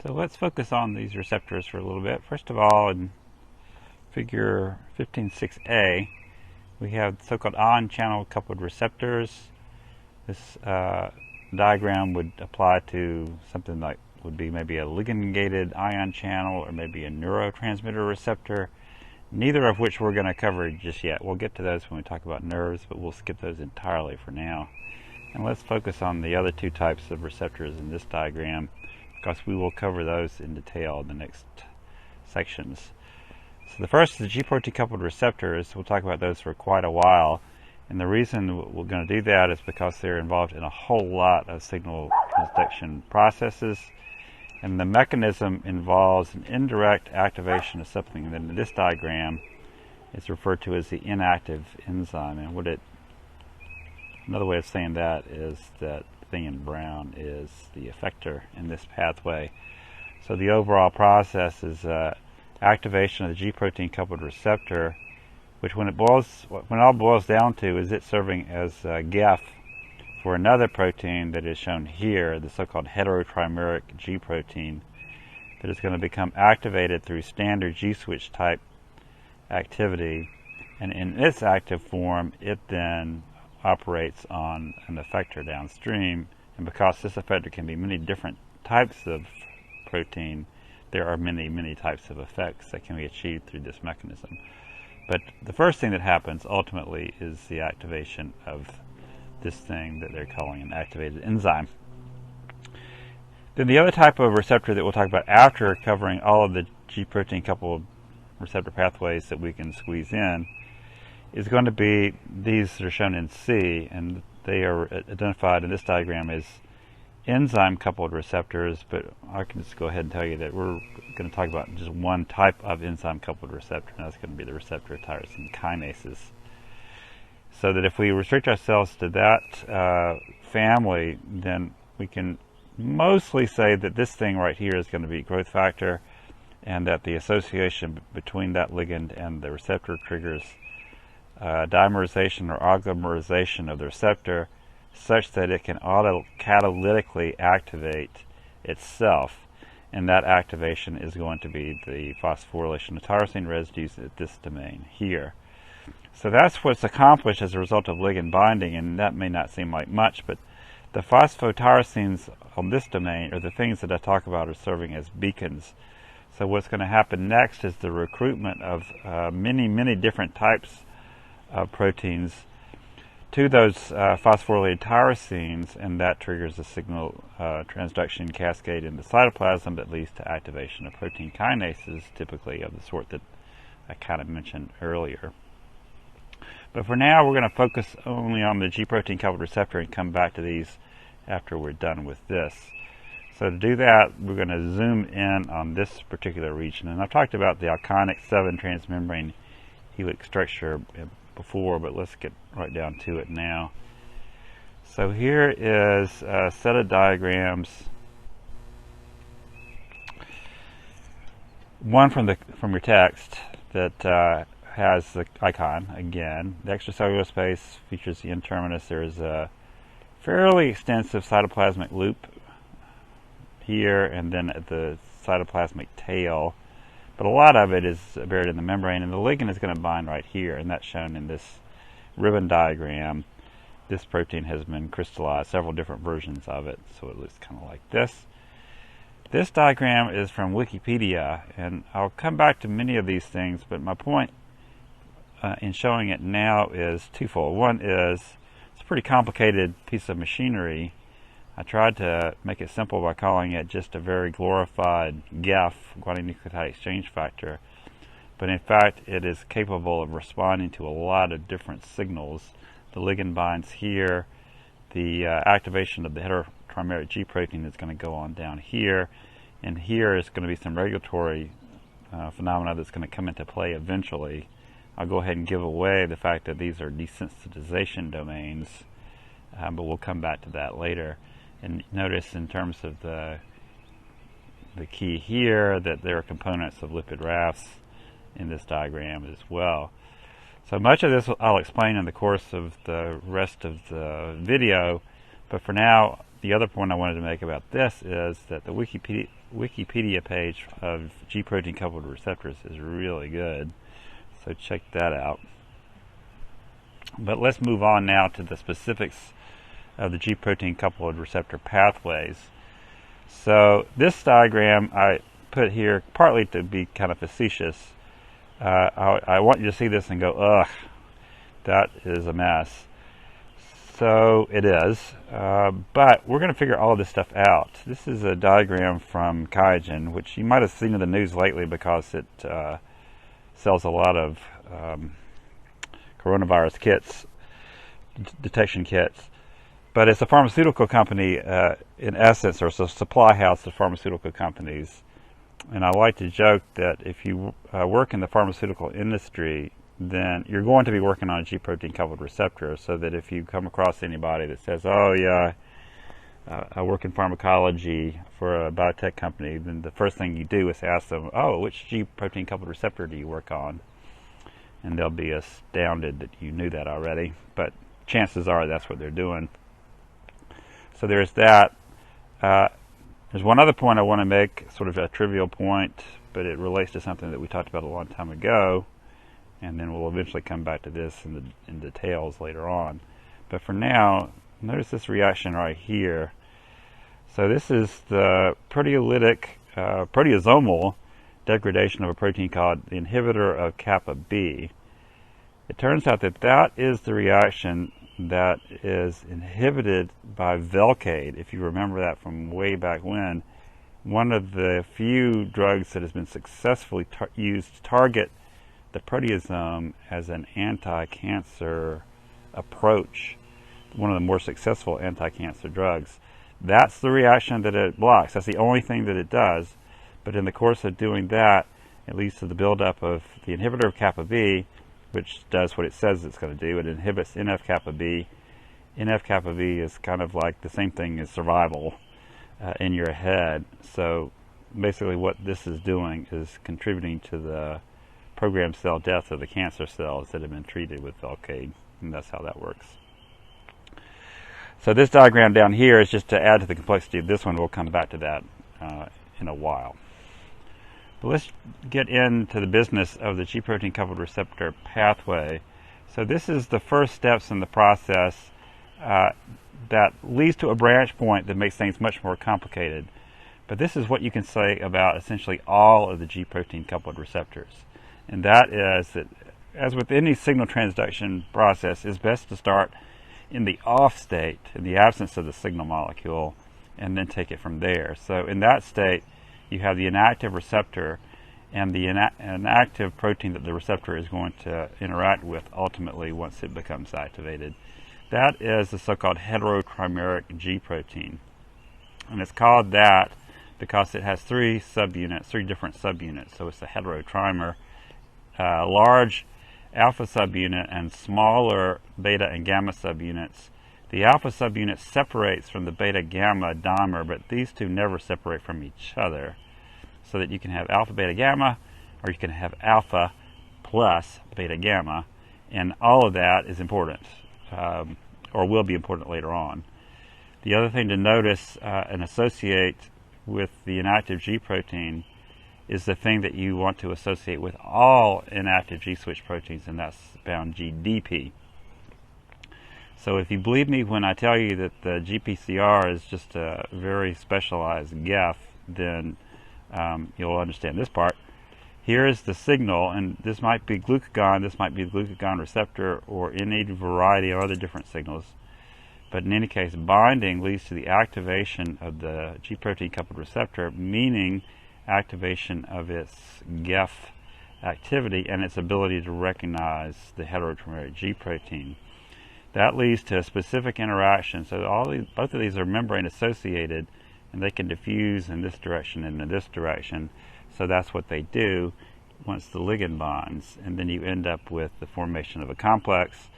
So let's focus on these receptors for a little bit. First of all, in figure 15.6a, we have so-called on-channel coupled receptors. This diagram would apply to something like would be maybe a ligand-gated ion channel or maybe a neurotransmitter receptor, neither of which we're going to cover just yet. We'll get to those when we talk about nerves, but we'll skip those entirely for now. And let's focus on the other two types of receptors in this diagram, because we will cover those in detail in the next sections. So the first is the G protein coupled receptors. We'll talk about those for quite a while, and the reason we're going to do that is because they're involved in a whole lot of signal transduction processes, and the mechanism involves an indirect activation of something that in this diagram is referred to as the inactive enzyme. And another way of saying that is that thing in brown is the effector in this pathway. So the overall process is activation of the G protein coupled receptor, which when it all boils down to is it serving as a GEF for another protein that is shown here, the so-called heterotrimeric G protein, that is going to become activated through standard G-switch type activity, and in its active form it then operates on an effector downstream. And because this effector can be many different types of protein, there are many types of effects that can be achieved through this mechanism. But the first thing that happens ultimately is the activation of this thing that they're calling an activated enzyme. Then the other type of receptor that we'll talk about after covering all of the G protein coupled receptor pathways that we can squeeze in is going to be these that are shown in C, and they are identified in this diagram as enzyme coupled receptors, but I can just go ahead and tell you that we're going to talk about just one type of enzyme coupled receptor, and that's going to be the receptor tyrosine kinases. So that if we restrict ourselves to that family, then we can mostly say that this thing right here is going to be growth factor, and that the association between that ligand and the receptor triggers dimerization or oligomerization of the receptor such that it can autocatalytically activate itself, and that activation is going to be the phosphorylation of tyrosine residues at this domain here. So that's what's accomplished as a result of ligand binding, and that may not seem like much, but the phosphotyrosines on this domain are the things that I talk about are serving as beacons. So what's going to happen next is the recruitment of many different types of proteins to those phosphorylated tyrosines, and that triggers a signal transduction cascade in the cytoplasm that leads to activation of protein kinases, typically of the sort that I kind of mentioned earlier. But for now, we're going to focus only on the G protein coupled receptor and come back to these after we're done with this. So to do that, we're going to zoom in on this particular region. And I've talked about the iconic 7 transmembrane helix structure before, but let's get right down to it now. So here is a set of diagrams, one from your text that has the icon again. The extracellular space features the N-terminus. There is a fairly extensive cytoplasmic loop here and then at the cytoplasmic tail, but a lot of it is buried in the membrane, and the ligand is going to bind right here, and that's shown in this ribbon diagram. This protein has been crystallized, several different versions of it, so it looks kind of like this. This diagram is from Wikipedia, and I'll come back to many of these things, but my point in showing it now is twofold. One is it's a pretty complicated piece of machinery. I tried to make it simple by calling it just a very glorified GEF, guanine nucleotide exchange factor, but in fact it is capable of responding to a lot of different signals. The ligand binds here, the activation of the heterotrimeric G protein is going to go on down here, and here is going to be some regulatory phenomena that's going to come into play eventually. I'll go ahead and give away the fact that these are desensitization domains, but we'll come back to that later. And notice in terms of the key here that there are components of lipid rafts in this diagram as well. So much of this I'll explain in the course of the rest of the video, but for now the other point I wanted to make about this is that the Wikipedia page of G protein coupled receptors is really good, so check that out. But let's move on now to the specifics of the G protein coupled receptor pathways. So this diagram I put here partly to be kind of facetious. I want you to see this and go, ugh, that is a mess. So it is, but we're going to figure all of this stuff out. This is a diagram from QIAGEN, which you might have seen in the news lately because it sells a lot of coronavirus kits, detection kits. But it's a pharmaceutical company, in essence, or it's a supply house of pharmaceutical companies. And I like to joke that if you work in the pharmaceutical industry, then you're going to be working on a G protein coupled receptor, so that if you come across anybody that says, oh yeah, I work in pharmacology for a biotech company, then the first thing you do is ask them, oh, which G protein coupled receptor do you work on? And they'll be astounded that you knew that already, but chances are that's what they're doing. So there's that. There's one other point I want to make, sort of a trivial point, but it relates to something that we talked about a long time ago, and then we'll eventually come back to this in details later on. But for now, notice this reaction right here. So this is the proteolytic, proteasomal degradation of a protein called the inhibitor of kappa B. It turns out that that is the reaction that is inhibited by Velcade. If you remember that from way back when, one of the few drugs that has been successfully used to target the proteasome as an anti-cancer approach, one of the more successful anti-cancer drugs. That's the reaction that it blocks. That's the only thing that it does. But in the course of doing that, it leads to the buildup of the inhibitor of kappa B, which does what it says it's going to do. It inhibits NF-kappa B. NF-kappa B is kind of like the same thing as survival in your head. So basically what this is doing is contributing to the programmed cell death of the cancer cells that have been treated with Velcade, and that's how that works. So this diagram down here is just to add to the complexity of this one. We'll come back to that in a while. But let's get into the business of the G protein coupled receptor pathway. So this is the first steps in the process that leads to a branch point that makes things much more complicated. But this is what you can say about essentially all of the G protein coupled receptors. And that is that, as with any signal transduction process, it's best to start in the off state, in the absence of the signal molecule, and then take it from there. So in that state, you have the inactive receptor and the inactive protein that the receptor is going to interact with ultimately once it becomes activated. That is the so-called heterotrimeric G protein. And it's called that because it has three different subunits. So it's a heterotrimer. Large alpha subunit and smaller beta and gamma subunits. The alpha subunit separates from the beta gamma dimer, but these two never separate from each other. So that you can have alpha beta gamma, or you can have alpha plus beta gamma, and all of that is important, or will be important later on. The other thing to notice and associate with the inactive G protein is the thing that you want to associate with all inactive G-switch proteins, and that's bound GDP. So if you believe me when I tell you that the GPCR is just a very specialized GEF, then you'll understand this part. Here is the signal, and this might be glucagon, this might be the glucagon receptor, or any variety of other different signals. But in any case, binding leads to the activation of the G protein coupled receptor, meaning activation of its GEF activity and its ability to recognize the heterotrimeric G protein. That leads to a specific interaction. So both of these are membrane associated, and they can diffuse in this direction and in this direction. So that's what they do once the ligand bonds, and then you end up with the formation of a complex,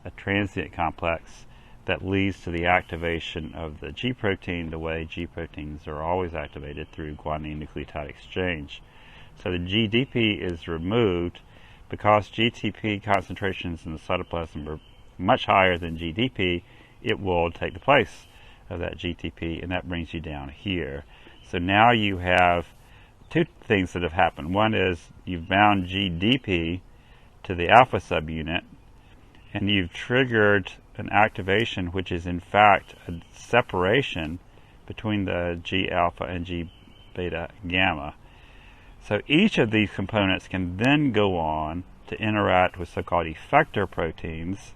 a transient complex, that leads to the activation of the G protein the way G proteins are always activated, through guanine nucleotide exchange. So the GDP is removed because GTP concentrations in the cytoplasm are much higher than GDP. It will take the place of that GTP, and that brings you down here. So now you have two things that have happened. One is you've bound GDP to the alpha subunit, and you've triggered an activation which is in fact a separation between the G alpha and G beta gamma. So each of these components can then go on to interact with so-called effector proteins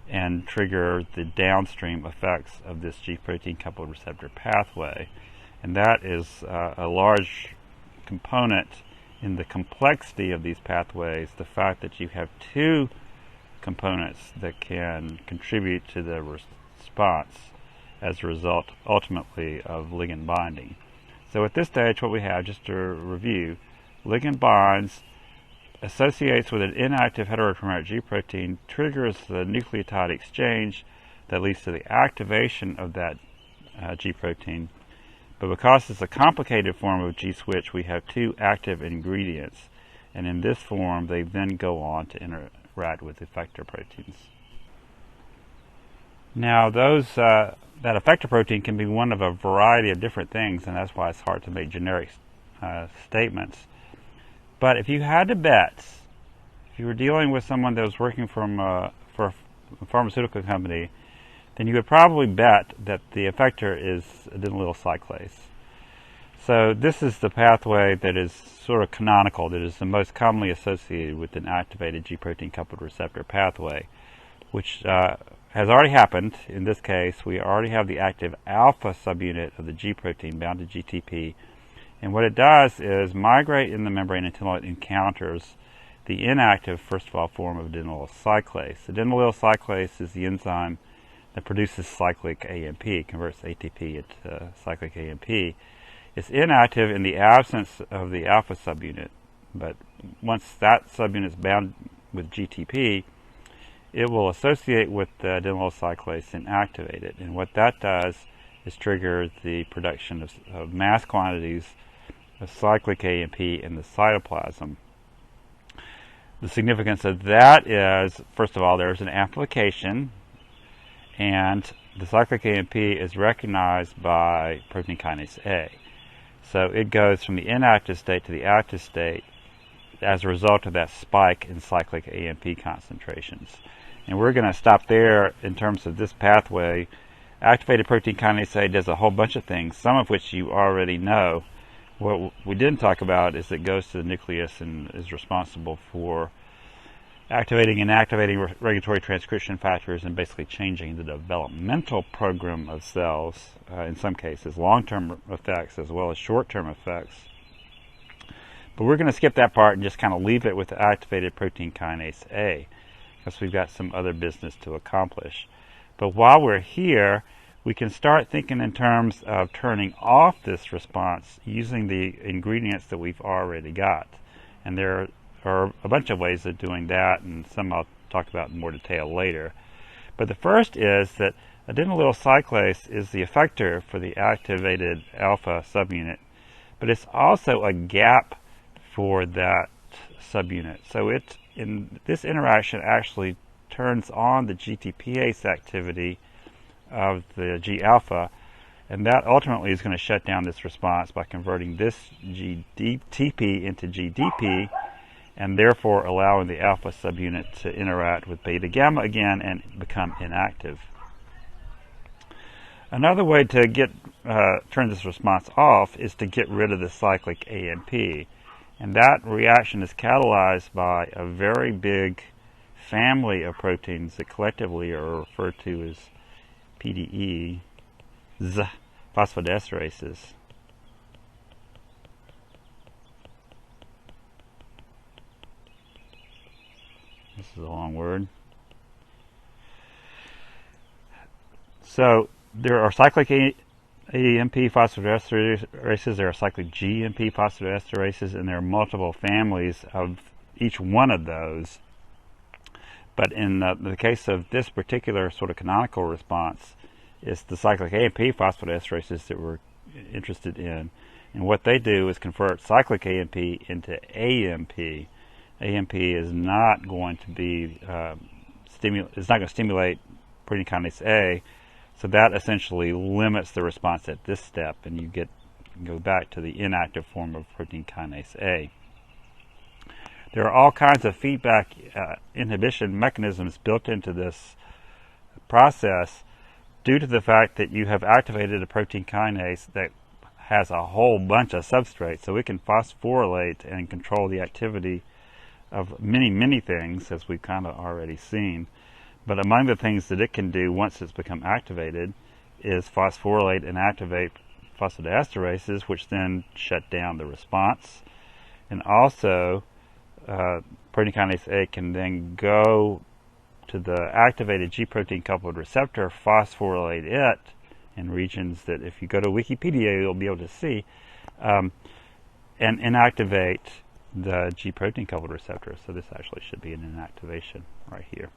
and trigger the downstream effects of this G protein coupled receptor pathway. And that is a large component in the complexity of these pathways, the fact that you have two components that can contribute to the response as a result ultimately of ligand binding. So at this stage what we have, just to review, ligand binds, associates with an inactive heterochromatic G protein, triggers the nucleotide exchange that leads to the activation of that G protein. But because it's a complicated form of G switch, we have two active ingredients, and in this form they then go on to interact with effector proteins. Now that effector protein can be one of a variety of different things, and that's why it's hard to make generic statements. But if you had to bet, if you were dealing with someone that was working for a pharmaceutical company, then you would probably bet that the effector is adenylyl cyclase. So this is the pathway that is sort of canonical, that is the most commonly associated with an activated G protein coupled receptor pathway, which has already happened. In this case, we already have the active alpha subunit of the G protein bound to GTP. And what it does is migrate in the membrane until it encounters the inactive, first of all, form of adenylyl cyclase. Adenylyl cyclase is the enzyme that produces cyclic AMP, converts ATP into cyclic AMP. It's inactive in the absence of the alpha subunit, but once that subunit is bound with GTP, it will associate with the adenylyl cyclase and activate it. And what that does is trigger the production of mass quantities of cyclic AMP in the cytoplasm. The significance of that is, first of all, there's an amplification, and the cyclic AMP is recognized by protein kinase A. So it goes from the inactive state to the active state as a result of that spike in cyclic AMP concentrations. And we're going to stop there in terms of this pathway. Activated protein kinase A does a whole bunch of things, some of which you already know. What we didn't talk about is it goes to the nucleus and is responsible for activating and inactivating regulatory transcription factors and basically changing the developmental program of cells, in some cases, long-term effects as well as short-term effects. But we're going to skip that part and just kind of leave it with the activated protein kinase A, because we've got some other business to accomplish. But while we're here, we can start thinking in terms of turning off this response using the ingredients that we've already got. And there are a bunch of ways of doing that, and some I'll talk about in more detail later. But the first is that adenylyl cyclase is the effector for the activated alpha subunit, but it's also a gap for that subunit. So this interaction actually turns on the GTPase activity of the G alpha, and that ultimately is going to shut down this response by converting this GTP into GDP, and therefore allowing the alpha subunit to interact with beta gamma again and become inactive. Another way to turn this response off is to get rid of the cyclic AMP, and that reaction is catalyzed by a very big family of proteins that collectively are referred to as PDE phosphodiesterase. This is a long word. So there are cyclic AMP phosphodiesterases, there are cyclic GMP phosphodiesterases, and there are multiple families of each one of those. But in the case of this particular sort of canonical response, it's the cyclic AMP phosphodiesterases that we're interested in. And what they do is convert cyclic AMP into AMP. AMP is not going to be it's not going to stimulate protein kinase A, So that essentially limits the response at this step, and you go back to the inactive form of protein kinase A. There are all kinds of feedback inhibition mechanisms built into this process due to the fact that you have activated a protein kinase that has a whole bunch of substrates, so it can phosphorylate and control the activity of many things, as we've kind of already seen. But among the things that it can do once it's become activated is phosphorylate and activate phosphodiesterases, which then shut down the response. And also, protein kinase A can then go to the activated G protein coupled receptor, phosphorylate it in regions that, if you go to Wikipedia, you'll be able to see, and inactivate the G protein coupled receptor. So this actually should be an inactivation right here.